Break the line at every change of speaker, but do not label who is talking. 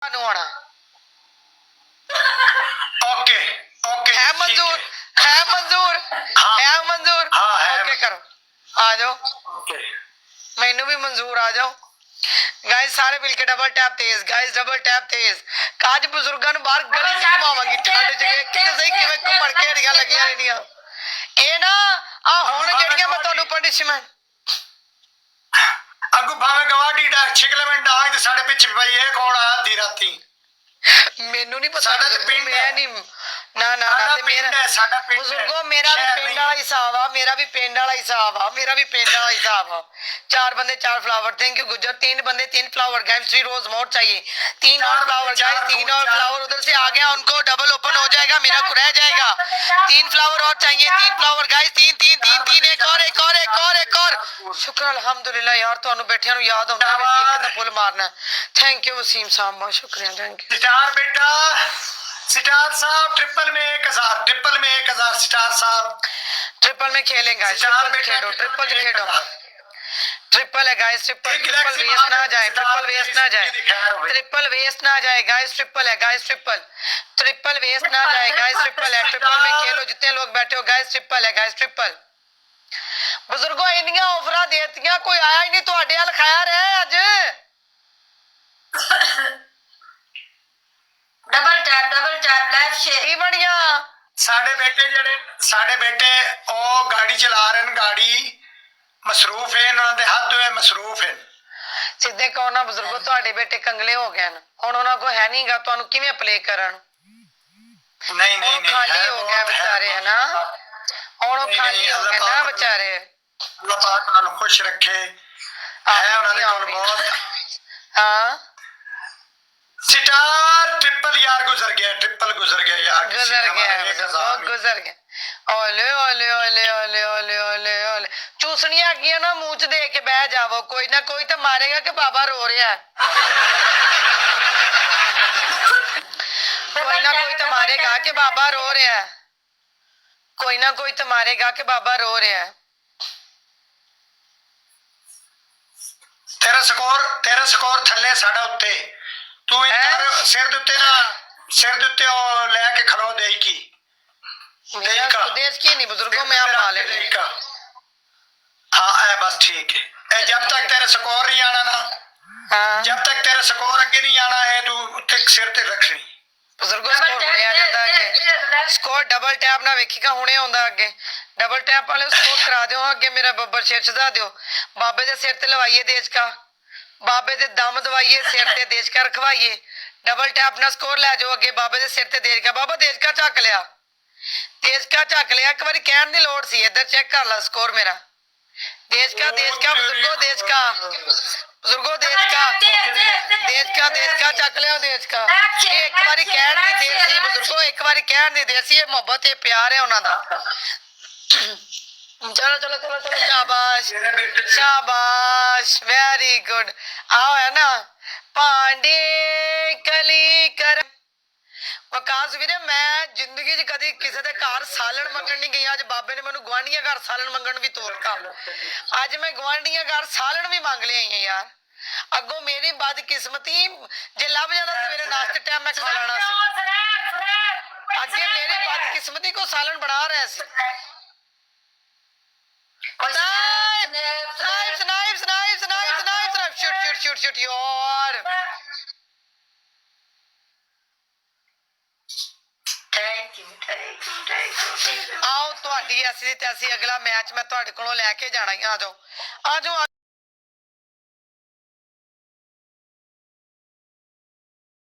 आना
okay okay
है मंजूर है मंजूर है मंजूर ओके करो आ जाओ
ओके
मैनू भी मंजूर आ जाओ गाइस सारे मिलके डबल टैप तेज गाइस डबल टैप तेज काज बुजुर्गों ਨੂੰ ਬਾਹਰ ਗਲੀ ਚ ਘੁਮਾਵਾਂਗੀ ਠੰਡ ਚ ਵੇਖ ਕੇ ਸਹੀ ਕਿਵੇਂ ਘੁੰਮਣ ਘੇੜੀਆਂ ਲੱਗੀਆਂ ਰਹਿੰਦੀਆਂ ਇਹ ਨਾ ਆ ਹੁਣ ਜਿਹੜੀਆਂ ਮੈਂ ਤੁਹਾਨੂੰ ਪਨਿਸ਼ਮੈਂਟ
ਅੱਗੂ ਭਾਵੇਂ ਗਵਾਡੀ ਦਾ ਛਿਕਲਵੇਂ ਡਾਂਗ ਤੇ ਸਾਡੇ ਪਿੱਛੇ ਪਈ ਇਹ ਕੌਣ ਆ ਅੱਧੀ ਰਾਤੀ
ਮੈਨੂੰ ਨਹੀਂ ਪਤਾ
ਸਾਡਾ ਤੇ ਪਿੰਡ
ਮੈਂ ਨਹੀਂ ਨਾ ਨਾ ਨਾ ਤੇ ਮੇਰਾ
ਸਾਡਾ ਪਿੰਡ
ਬਜ਼ੁਰਗੋ ਮੇਰਾ ਵੀ ਪਿੰਡ ਵਾਲਾ ਹਿਸਾਬ ਆ ਮੇਰਾ ਵੀ ਪਿੰਡ ਵਾਲਾ ਹਿਸਾਬ ਆ ਮੇਰਾ ਵੀ ਪਿੰਡ वाला हिसाब है चार बंदे चार फ्लावर थैंक यू गुजर तीन बंदे तीन फ्लावर गाइस 3 रोज मोर चाहिए तीन और फ्लावर गाइस तीन और फ्लावर उधर से आ गया उनको डबल ओपन हो जाएगा मेरा को रह जाएगा तीन फ्लावर और चाहिए तीन फ्लावर गाइस तीन तीन तीन तीन एक और एक और एक और एक और शुक्र अल्हम्दुलिल्लाह यार ਤੁਹਾਨੂੰ ਬੈਠਿਆਂ ਨੂੰ ਯਾਦ ਆਉਂਦਾ ਵੀ ਇੱਕ ਤਾਂ ਫੁੱਲ ਮਾਰਨਾ थैंक यू वसीम साहब बहुत शुक्रिया थैंक यू
स्टार बेटा स्टार साहब ट्रिपल में 1000 ट्रिपल में 1000 स्टार साहब
ट्रिपल में खेलेंगे ट्रिपल खेलो ट्रिपल है गाइस ट्रिपल ट्रिपल वेस्ट ना जाए ट्रिपल वेस्ट ना जाए ट्रिपल वेस्ट ना जाए गाइस ट्रिपल है गाइस ट्रिपल वेस्ट ना जाए गाइस ट्रिपल है ट्रिपल में खेलो जितने लोग बैठे हो गाइस ट्रिपल है गाइस ट्रिपल बुजुर्गों इन्नियां ऑफर देतियां कोई आया ही नहीं ਤੁਹਾਡੇ ਹਲ ਖੈਰ ਹੈ ਅੱਜ
डबल टैप लेफ्ट शेयर
ਕੀ ਬਣੀਆਂ
ਸਾਡੇ ਬੇਟੇ ਉਹ ਗਾੜੀ ਚਲਾ ਰਹੇ ਨੇ ਗਾੜੀ ਮਸਰੂਫ ਹੈ ਉਹਨਾਂ ਦੇ ਹੱਥ ਹੋਏ ਮਸਰੂਫ ਹੈ
ਸਿੱਧੇ ਕਹੋ ਨਾ ਬਜ਼ੁਰਗੋ ਤੁਹਾਡੇ ਬੇਟੇ ਕੰਗਲੇ ਹੋ ਗਏ ਨੇ ਹੁਣ ਉਹਨਾਂ ਕੋ ਹੈ ਨਹੀਂਗਾ ਤੁਹਾਨੂੰ ਕਿਵੇਂ ਪਲੇ ਕਰਨ
ਨਹੀਂ ਨਹੀਂ ਨਹੀਂ
ਖਾਲੀ ਹੋ ਗਏ ਵਿਚਾਰੇ ਹੈ ਨਾ ਹੁਣ ਖਾਲੀ ਹੋ ਗਏ ਨਾ ਵਿਚਾਰੇ
ਅੱਲਾਹ ਪਾਕ ਉਹਨਾਂ ਨੂੰ ਖੁਸ਼ ਰੱਖੇ ਹੈ ਉਹਨਾਂ ਦੇ ਕੋਲ ਬਹੁਤ
हाँ
स्टार ट्रिपल यार गुजर गया यार
गुजर गया ओले ओले ओले ओले ओले ओले ओले चूसनियां आगियां ना मुंह च दे के बह जावो कोई ना कोई तो मारेगा कि बाबा रो रहा है कोई ना कोई तो मारेगा कि बाबा रो रहा है कोई ना कोई तो मारेगा कि बाबा रो रहा है
तेरा स्कोर थले साडा उत्ते तू इधर सिर दे उत्ते ओ लेके खलो दे की
देश की नहीं बुजुर्गों में आप पा ले
हां है बस ठीक है जब तक तेरा स्कोर नहीं आना ना
हां
जब तक तेरा स्कोर आगे नहीं आना है तू उत्ते सिर ते रखनी
बुजुर्गों स्कोर हुणे आ जांदा अगे स्कोर डबल टैप ना वेखीगा हुणे आउंदा अगे डबल टैप वाले स्कोर करा दियो अगे मेरा बब्बर सिर चढ़ा दियो बाबे दे सिर ते लवाइए देश का बाबे दे दम दवाइए सिर ते देश का रखवाइए डबल टैप ना स्कोर ले जाओ अगे बाबे दे सिर ते देश का बाबा देश का झक लिया एक बार कहने की लोड़ सी इधर चेक कर ला स्कोर मेरा देश का बुजुर्गो देश का बुजुर्गो देश का चक लिया देश का एक बार कहने की देर सी बुजुर्गो एक बार कहने की देर सी मोहब्बत प्यार है उन्होंने चलो चलो चलो चलो शाबाश शाबाश वेरी गुड आओ है ना पांडे कली कर वकास वीरे मैं जिंदगी च कदी किसी के घर सालन मंगण नहीं गई अज बाबे ने मैनू गुआंढियां घर सालन मंगण भी तोड़ता अज मैं गुआंढियां घर सालन भी मंग लिया आई यार अगों मेरी बदकिस्मती जे लभ जाना तो मेरे नाश्ते टाइम मैं खा लेना सी अगे मेरी बदकिस्मती को सालन बना रहे सी shoot यार आओ ਤੁਹਾਡੀ ਐਸੀ ਤੇ ਐਸੀ ਅਗਲਾ ਮੈਚ ਮੈਂ ਤੁਹਾਡੇ ਕੋਲੋਂ ਲੈ ਕੇ ਜਾਣਾ ਹੀ ਆ ਜਾਓ